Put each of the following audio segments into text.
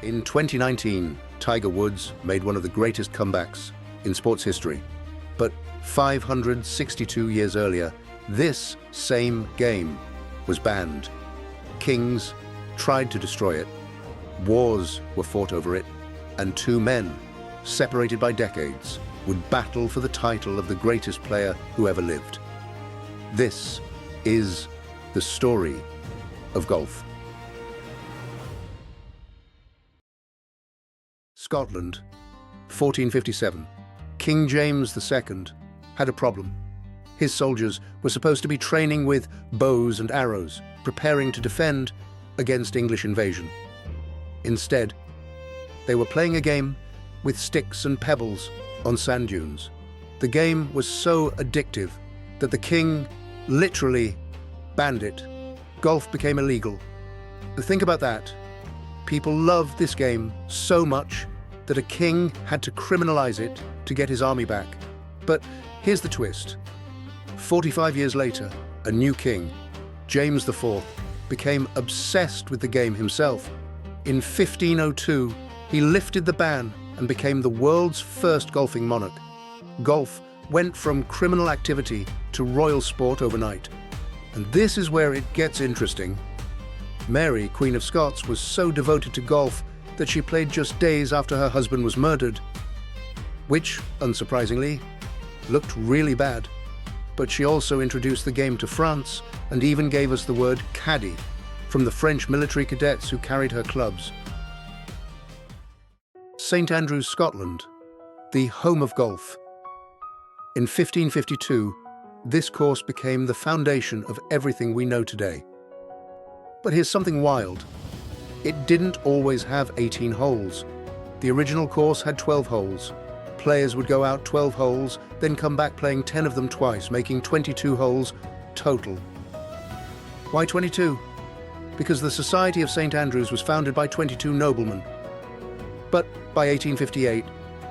In 2019, Tiger Woods made one of the greatest comebacks in sports history. But 562 years earlier, this same game was banned. Kings tried to destroy it, wars were fought over it, and two men, separated by decades, would battle for the title of the greatest player who ever lived. This is the story of golf. Scotland, 1457. King James II had a problem. His soldiers were supposed to be training with bows and arrows, preparing to defend against English invasion. Instead, they were playing a game with sticks and pebbles on sand dunes. The game was so addictive that the king literally banned it. Golf became illegal. Think about that. People loved this game so much that a king had to criminalize it to get his army back. But here's the twist. 45 years later, a new king, James IV, became obsessed with the game himself. In 1502, he lifted the ban and became the world's first golfing monarch. Golf went from criminal activity to royal sport overnight. And this is where it gets interesting. Mary, Queen of Scots, was so devoted to golf that she played just days after her husband was murdered, which, unsurprisingly, looked really bad. But she also introduced the game to France and even gave us the word caddy from the French military cadets who carried her clubs. St Andrews, Scotland, the home of golf. In 1552, this course became the foundation of everything we know today. But here's something wild. It didn't always have 18 holes. The original course had 12 holes. Players would go out 12 holes, then come back playing 10 of them twice, making 22 holes total. Why 22? Because the Society of St Andrews was founded by 22 noblemen. But by 1858,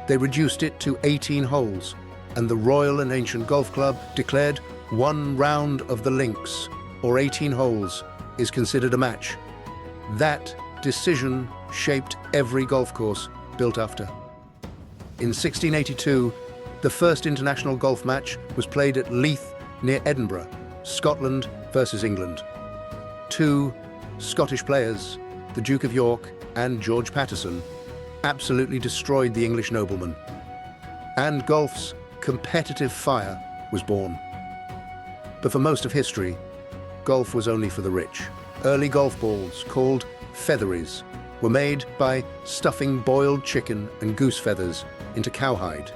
they reduced it to 18 holes, and the Royal and Ancient Golf Club declared one round of the links, or 18 holes, is considered a match. That decision shaped every golf course built after. In 1682, the first international golf match was played at Leith near Edinburgh, Scotland versus England. Two Scottish players, the Duke of York and George Patterson, absolutely destroyed the English noblemen. And golf's competitive fire was born. But for most of history, golf was only for the rich. Early golf balls, called featheries, were made by stuffing boiled chicken and goose feathers into cowhide.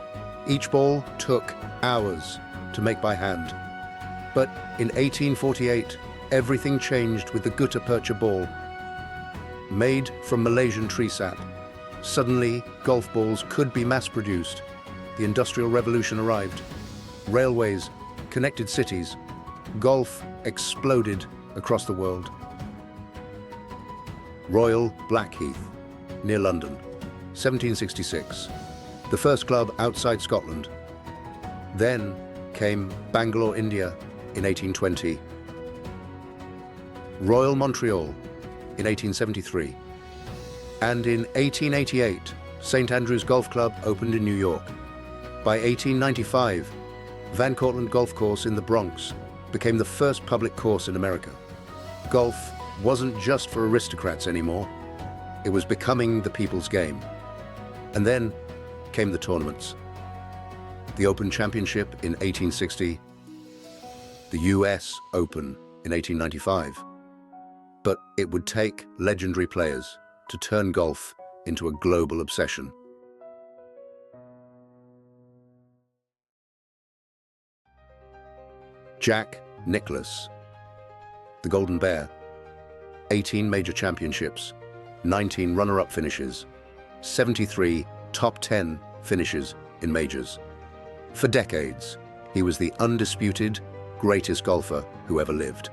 Each ball took hours to make by hand. But in 1848, everything changed with the gutta percha ball. Made from Malaysian tree sap, suddenly golf balls could be mass-produced. The Industrial Revolution arrived. Railways connected cities. Golf exploded across the world. Royal Blackheath, near London, 1766. The first club outside Scotland. Then came Bangalore, India, in 1820. Royal Montreal in 1873. And in 1888, St Andrews Golf Club opened in New York. By 1895, Van Cortlandt Golf Course in the Bronx became the first public course in America. Golf wasn't just for aristocrats anymore. It was becoming the people's game. And then came the tournaments. The Open Championship in 1860, the US Open in 1895. But it would take legendary players to turn golf into a global obsession. Jack Nicklaus, the Golden Bear, 18 major championships, 19 runner-up finishes, 73 top 10 finishes in majors. For decades, he was the undisputed greatest golfer who ever lived.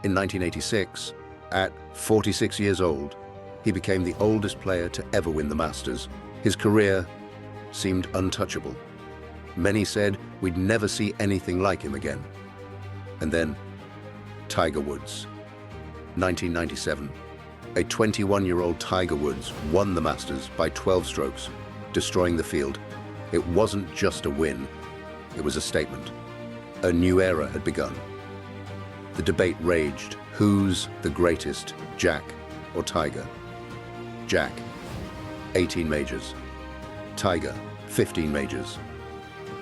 In 1986, at 46 years old, he became the oldest player to ever win the Masters. His career seemed untouchable. Many said we'd never see anything like him again. And then, Tiger Woods, 1997. A 21-year-old Tiger Woods won the Masters by 12 strokes, destroying the field. It wasn't just a win, it was a statement. A new era had begun. The debate raged. Who's the greatest, Jack or Tiger? Jack, 18 majors. Tiger, 15 majors.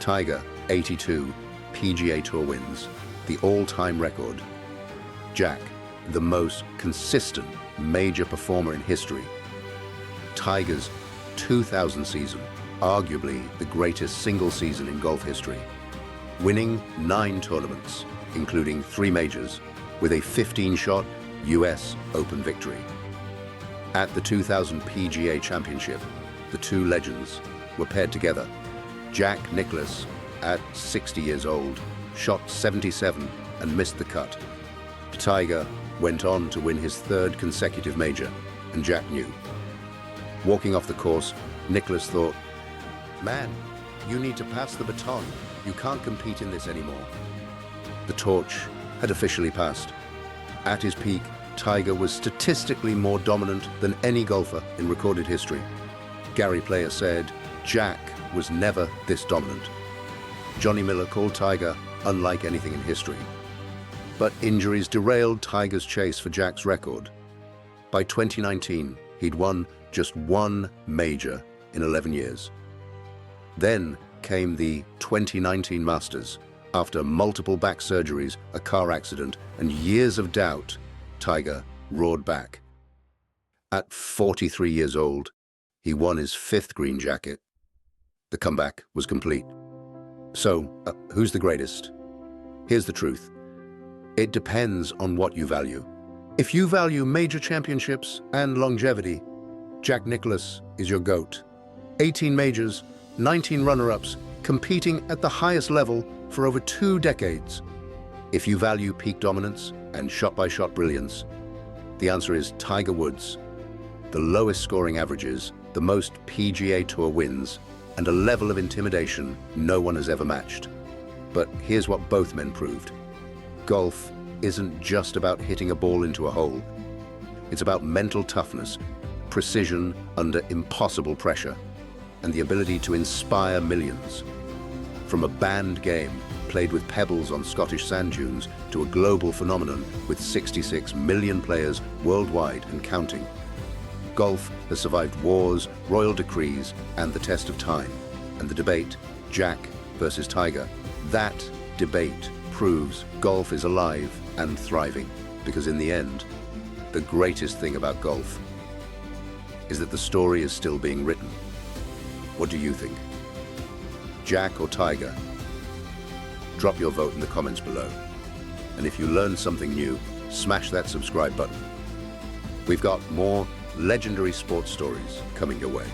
Tiger, 82 PGA Tour wins, the all-time record. Jack, the most consistent major performer in history. Tiger's 2000 season, arguably the greatest single season in golf history, winning 9 tournaments, including 3 majors, with a 15-shot US Open victory. At the 2000 PGA Championship, the two legends were paired together. Jack Nicklaus, at 60 years old, shot 77 and missed the cut. Tiger went on to win his 3rd consecutive major, and Jack knew. Walking off the course, Nicklaus thought, "Man, you need to pass the baton. You can't compete in this anymore." The torch had officially passed. At his peak, Tiger was statistically more dominant than any golfer in recorded history. Gary Player said, "Jack was never this dominant." Johnny Miller called Tiger unlike anything in history. But injuries derailed Tiger's chase for Jack's record. By 2019, he'd won just 1 major in 11 years. Then came the 2019 Masters. After multiple back surgeries, a car accident, and years of doubt, Tiger roared back. At 43 years old, he won his 5th green jacket. The comeback was complete. So, who's the greatest? Here's the truth. It depends on what you value. If you value major championships and longevity, Jack Nicklaus is your GOAT. 18 majors, 19 runner-ups, competing at the highest level for over 2 decades. If you value peak dominance and shot-by-shot brilliance, the answer is Tiger Woods. The lowest scoring averages, the most PGA Tour wins, and a level of intimidation no one has ever matched. But here's what both men proved. Golf isn't just about hitting a ball into a hole. It's about mental toughness, precision under impossible pressure, and the ability to inspire millions. From a banned game played with pebbles on Scottish sand dunes to a global phenomenon with 66 million players worldwide and counting, golf has survived wars, royal decrees, and the test of time. And the debate, Jack versus Tiger, that debate proves golf is alive and thriving, because in the end, the greatest thing about golf is that the story is still being written. What do you think? Jack or Tiger? Drop your vote in the comments below. And if you learned something new, smash that subscribe button. We've got more legendary sports stories coming your way.